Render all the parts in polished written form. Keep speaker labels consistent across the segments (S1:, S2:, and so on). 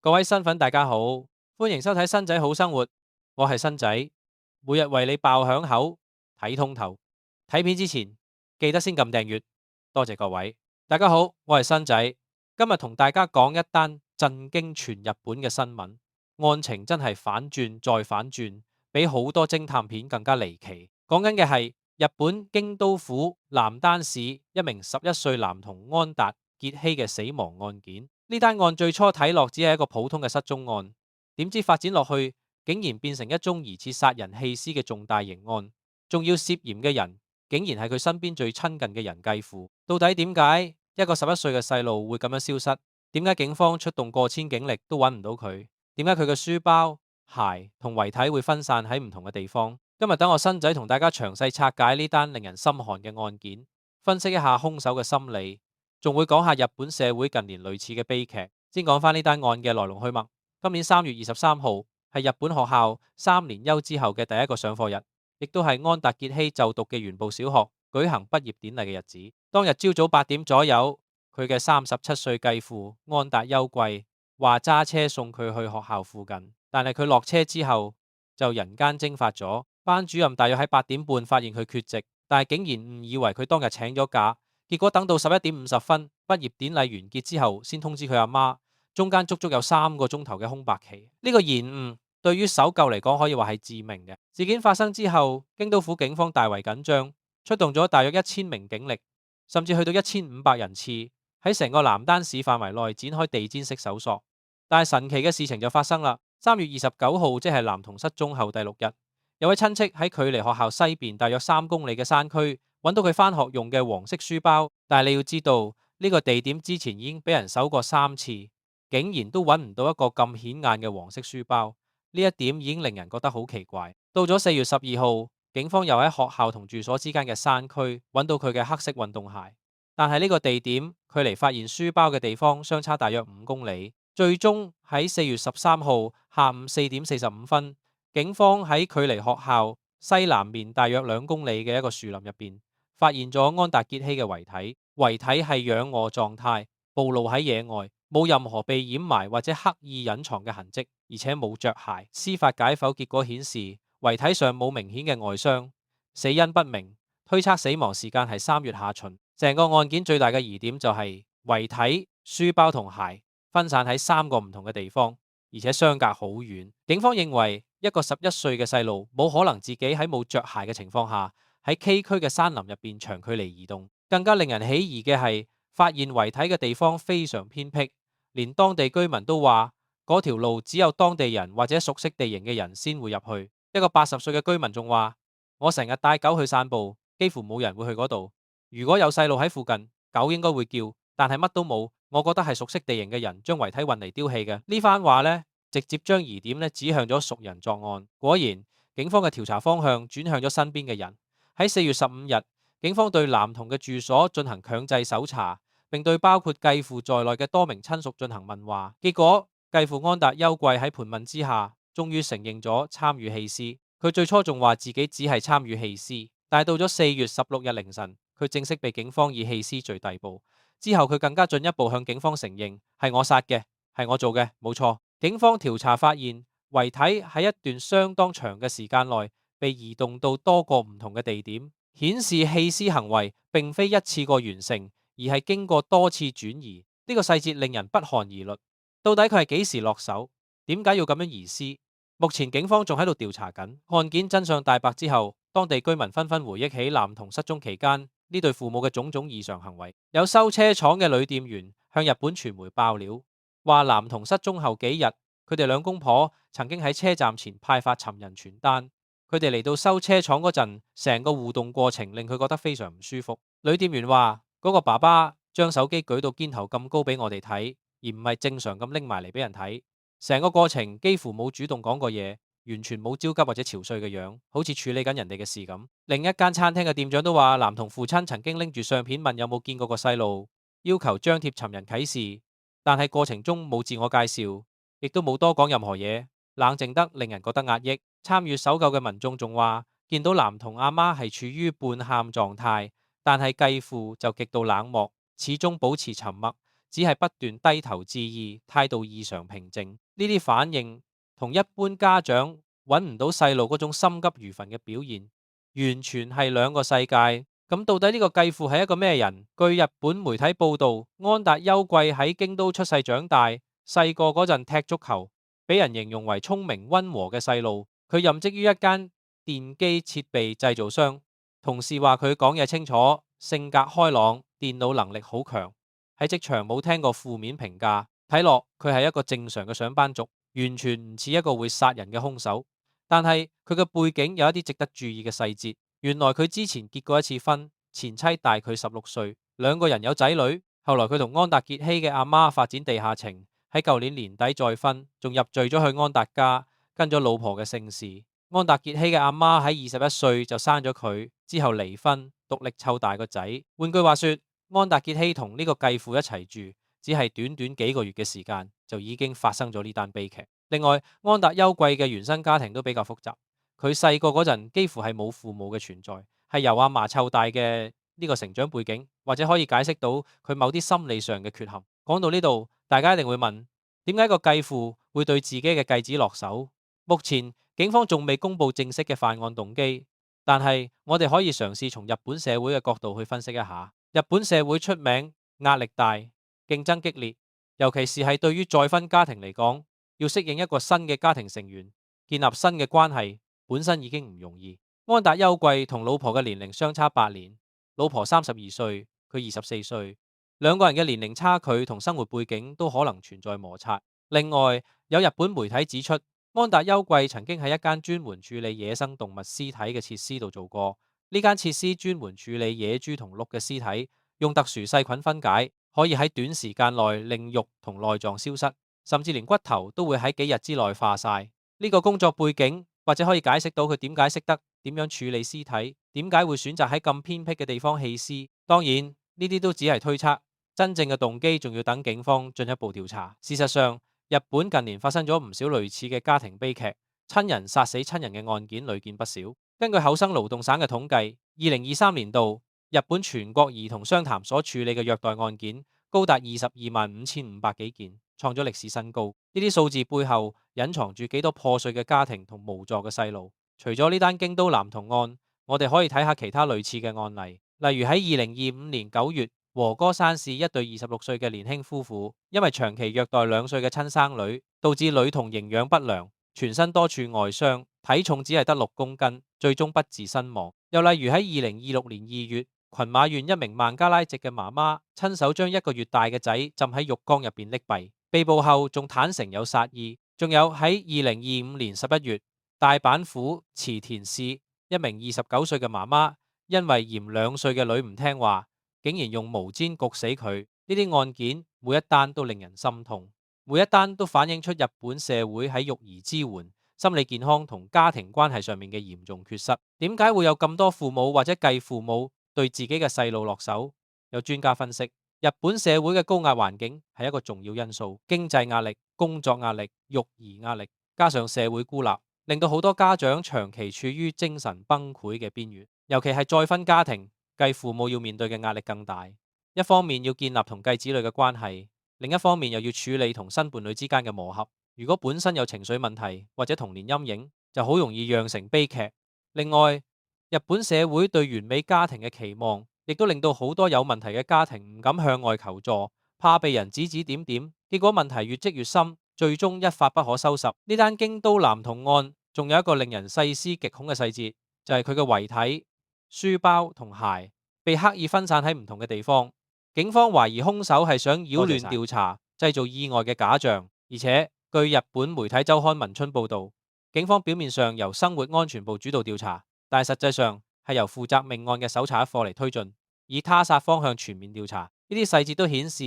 S1: 各位新粉大家好，歡迎收睇新仔好生活，我係新仔，每日為你爆響口，睇通透。睇片之前記得先撳訂閱，多謝各位。大家好，我係新仔，今日同大家講一單震驚全日本嘅新聞，案情真係反轉再反轉，比好多偵探片更加離奇。講緊嘅係日本京都府南丹市一名11歲男童安達傑希嘅死亡案件。呢單案最初睇落只係一個普通嘅失蹤案，點知發展落去，竟然變成一宗疑似殺人棄屍嘅重大刑案，仲要涉嫌嘅人竟然係佢身邊最親近嘅人繼父。到底點解一個11歲嘅細路會咁樣消失？點解警方出動過千警力都揾唔到佢？點解佢嘅書包、鞋同遺體會分散喺唔同嘅地方？今日等我新仔同大家詳細拆解呢單令人心寒嘅案件，分析一下兇手嘅心理。仲會講下日本社會近年類似嘅悲劇。先講返呢單案嘅來龍去脈。今年3月23號係日本學校3年休之後嘅第一個上課日，亦都係安達傑希就讀嘅原部小學舉行畢業典禮嘅日子。當日朝早8點左右，佢嘅37歲繼父安達休貴話揸車送佢去學校附近，但係佢落車之後就人間蒸發咗。班主任大約喺8點半發現佢缺席，但係竟然誤以為佢當日請咗假。結果等到11點50分，畢業典禮完結之後，先通知佢阿媽，中間足足有3個鐘頭嘅空白期。呢個延誤對於搜救嚟講可以話係致命嘅。事件發生之後，京都府警方大為緊張，出動咗大約1000名警力，甚至去到1500人次，喺成個南丹市範圍內展開地毯式搜索。但係神奇嘅事情就發生啦。3月29號，即係男童失蹤後第6日，有位親戚喺距離學校西邊大約3公里嘅山區揾到佢返學用嘅黃色書包，但係你要知道呢個地點之前已經俾人搜過3次，竟然都揾唔到一個咁顯眼嘅黃色書包，呢一點已經令人覺得好奇怪。到咗4月12號，警方又喺學校同住所之間嘅山區揾到佢嘅黑色運動鞋，但係呢個地點距離發現書包嘅地方相差大約5公里。最終喺4月13號下午4點45分，警方喺距離學校西南面大約2公里嘅一個樹林入邊，發現咗安達傑希嘅遺體。遺體係仰臥狀態，暴露喺野外，冇任何被掩埋或者刻意隱藏嘅痕跡，而且冇着鞋。司法解剖結果顯示，遺體上冇明顯嘅外傷，死因不明，推測死亡時間係3月下旬。成個案件最大嘅疑點就係遺體、書包同鞋分散喺3個唔同嘅地方，而且相隔好遠。警方認為一個11歲嘅細路冇可能自己喺冇着鞋嘅情況下喺崎嶇嘅山林入邊長距離移動。更加令人起疑嘅係，發現遺體嘅地方非常偏僻，連當地居民都話嗰條路只有當地人或者熟悉地形嘅人先會入去。一個80歲嘅居民仲話：我成日帶狗去散步，幾乎冇人會去嗰度。如果有細路喺附近，狗應該會叫，但係乜都冇。我覺得係熟悉地形嘅人將遺體運嚟丟棄嘅。呢番話呢，直接將疑點指向咗熟人作案。果然，警方嘅調查方向轉向咗身邊嘅人。喺4月15日，警方對男童嘅住所進行強制搜查，並對包括繼父在內嘅多名親屬進行問話。結果，繼父安達休貴喺盤問之下，終於承認咗參與棄屍。佢最初仲話自己只係參與棄屍，但係到咗4月16日凌晨，佢正式被警方以棄屍罪逮捕。之後佢更加進一步向警方承認係我殺嘅，係我做嘅，冇錯。警方調查發現，遺體喺一段相當長嘅時間內被移動到多個唔同嘅地點，顯示棄屍行為並非一次過完成，而係經過多次轉移。呢個細節令人不寒而慄。到底佢係幾時落手？點解要咁樣移屍？目前警方仲喺度調查緊。案件真相大白之後，當地居民紛紛回憶起男童失蹤期間呢對父母嘅種種異常行為。有修車廠嘅女店員向日本傳媒爆料，話男童失蹤後幾日，佢哋兩公婆曾經喺車站前派發尋人傳單。佢哋嚟到修車廠嗰陣，成個互動過程令佢覺得非常唔舒服。女店員話，嗰個爸爸將手機舉到肩頭咁高俾我哋睇，而唔係正常咁拎埋嚟俾人睇。成個過程幾乎冇主動講過嘢，完全冇焦急或者憔悴嘅樣，好似處理緊人哋嘅事咁。另一間餐廳嘅店長都話，男童父親曾經拎住相片問有冇見過個細路，要求張貼尋人啟事，但係過程中冇自我介紹，亦都冇多講任何嘢，冷靜得令人覺得壓抑。參與搜救嘅民眾仲話，見到男童阿媽係處於半喊狀態，但係繼父就極度冷漠，始終保持沉默，只係不斷低頭致意，態度異常平靜。呢啲反應同一般家長揾唔到細路嗰種心急如焚嘅表現，完全係兩個世界。咁到底呢個繼父係一個咩人？據日本媒體報道，安達優貴喺京都出世長大，細個嗰陣踢足球，俾人形容為聰明溫和嘅細路。佢任職於一間電機設備製造商，同事話佢講嘢清楚，性格開朗，電腦能力好強。喺職場冇聽過負面評價，睇落佢係一個正常嘅上班族，完全唔似一個會殺人嘅兇手。但係佢嘅背景有一啲值得注意嘅細節。原來佢之前結過一次婚，前妻大佢16歲，兩個人有仔女。後來佢同安達傑希嘅阿媽發展地下情，喺舊年年底再婚，仲入贅咗去安達家，跟咗老婆嘅姓氏。安達傑希嘅阿媽喺21歲就生咗佢，之後離婚，獨力湊大個仔。換句話說，安達傑希同呢個繼父一齊住，只係短短幾個月嘅時間，就已經發生咗呢單悲劇。另外，安達優貴嘅原生家庭都比較複雜。佢細個嗰陣幾乎係冇父母嘅存在，係由阿嫲湊大嘅。呢個成長背景，或者可以解釋到佢某啲心理上嘅缺陷。講到呢度，大家一定會問，點解個繼父會對自己嘅繼子落手？目前警方仲未公布正式嘅犯案動機，但係我哋可以嘗試從日本社會嘅角度去分析一下。日本社會出名壓力大、競爭激烈，尤其是係對於再婚家庭嚟講，要適應一個新嘅家庭成員，建立新嘅關係，本身已經唔容易。安達優貴同老婆嘅年齡相差8年。老婆32歲，佢24歲，兩個人嘅年齡差距同生活背景都可能存在摩擦。另外，有日本媒體指出，安達優貴曾經喺一間專門處理野生動物屍體嘅設施度做過。呢間設施專門處理野豬同鹿嘅屍體，用特殊細菌分解，可以喺短時間內令肉同內臟消失，甚至連骨頭都會喺幾日之內化晒。呢個工作背景或者可以解釋到佢點解識得點樣處理屍體，點解會選擇喺咁偏僻嘅地方棄屍。當然呢啲都只係推測，真正嘅動機仲要等警方進一步調查。事實上，日本近年發生咗唔少類似嘅家庭悲劇，親人殺死親人嘅案件屢見不少。根據厚生勞動省嘅統計，2023年度日本全國兒童商談所處理嘅虐待案件高達225500幾件，創咗歷史新高。呢啲數字背後隱藏住幾多破碎嘅家庭同無助嘅細路。除咗呢單京都男童案，我哋可以睇下其他類似嘅案例。例如喺2025年9月，和歌山市一對26歲嘅年輕夫婦，因為長期虐待2歲嘅親生女，導致女童營養不良，全身多處外傷，體重只係得6公斤，最終不治身亡。又例如喺2026年2月，群馬縣一名孟加拉籍嘅媽媽親手將1個月大嘅仔浸喺浴缸入邊溺斃，被捕後仲坦承有殺意。仲有喺2025年11月，大阪府池田市一名29歲嘅媽媽，因為嫌2歲嘅女唔聽話，竟然用毛氈焗死佢。呢啲案件每一單都令人心痛，每一單都反映出日本社會喺育兒支援、心理健康同家庭關係上面嘅嚴重缺失。點解會有咁多父母或者繼父母對自己嘅細路落手？有專家分析，日本社會嘅高壓環境係一個重要因素，經濟壓力、工作壓力、育兒壓力，加上社會孤立，令到好多家長長期處於精神崩潰嘅邊緣。尤其係再婚家庭，繼父母要面對嘅壓力更大。一方面要建立同繼子女嘅關係，另一方面又要處理同新伴侶之間嘅磨合。如果本身有情緒問題或者童年陰影，就好容易釀成悲劇。另外，日本社會對完美家庭嘅期望，亦都令到好多有問題嘅家庭唔敢向外求助，怕被人指指點點，結果問題越積越深，最終一發不可收拾。呢單京都男童案仲有一個令人細思極恐嘅細節，就係佢嘅遺體、書包同鞋被刻意分散喺唔同嘅地方。警方懷疑兇手係想擾亂調查，製造意外嘅假象。而且據日本媒體周刊文春報道，警方表面上由生活安全部主導調查，但係實際上係由負責命案嘅搜查一課嚟推進，以他殺方向全面調查。呢啲細節都顯示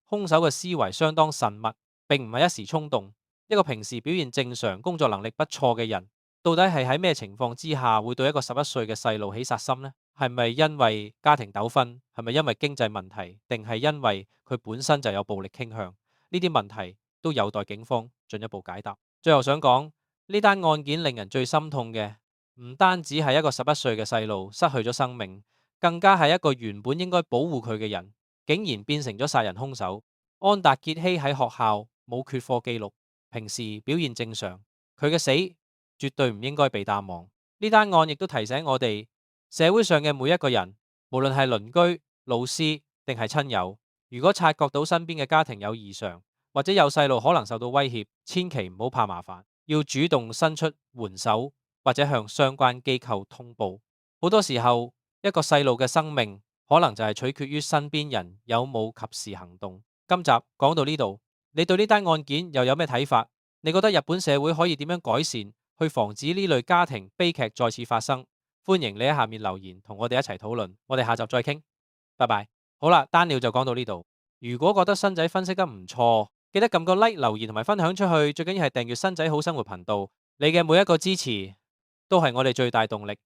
S1: 兇手嘅思維相當慎密，並唔係一時衝動。一個平時表現正常、工作能力不錯嘅人，到底係喺咩情況之下會對一個11歲嘅細路起殺心呢？係咪因為家庭糾紛？係咪因為經濟問題？定係因為佢本身就有暴力傾向？呢啲問題都有待警方進一步解答。最後想講，呢單案件令人最心痛嘅，唔單止係一個11歲嘅細路失去咗生命，更加係一個原本應該保護佢嘅人，竟然變成咗殺人兇手。安達傑希喺學校冇缺課記錄，平時表現正常，佢嘅死絕對唔應該被淡忘。呢單案亦都提醒我哋，社會上嘅每一個人，無論係鄰居、老師定係親友，如果察覺到身邊嘅家庭有異常，或者有細路可能受到威脅，千祈唔好怕麻煩，要主動伸出援手，或者向相關機構通報。好多時候，一個細路嘅生命可能就係取決於身邊人有冇及時行動。今集講到呢度，你對呢單案件又有咩睇法？你覺得日本社會可以點樣改善，去防止呢類家庭悲劇再次發生？歡迎你喺下面留言，同我哋一齊討論。我哋下集再傾，拜拜。好啦，單料就講到呢度。如果覺得新仔分析得唔錯，記得撳個 like、留言同埋分享出去。最緊要係訂閱新仔好生活頻道。你嘅每一個支持都係我哋最大動力。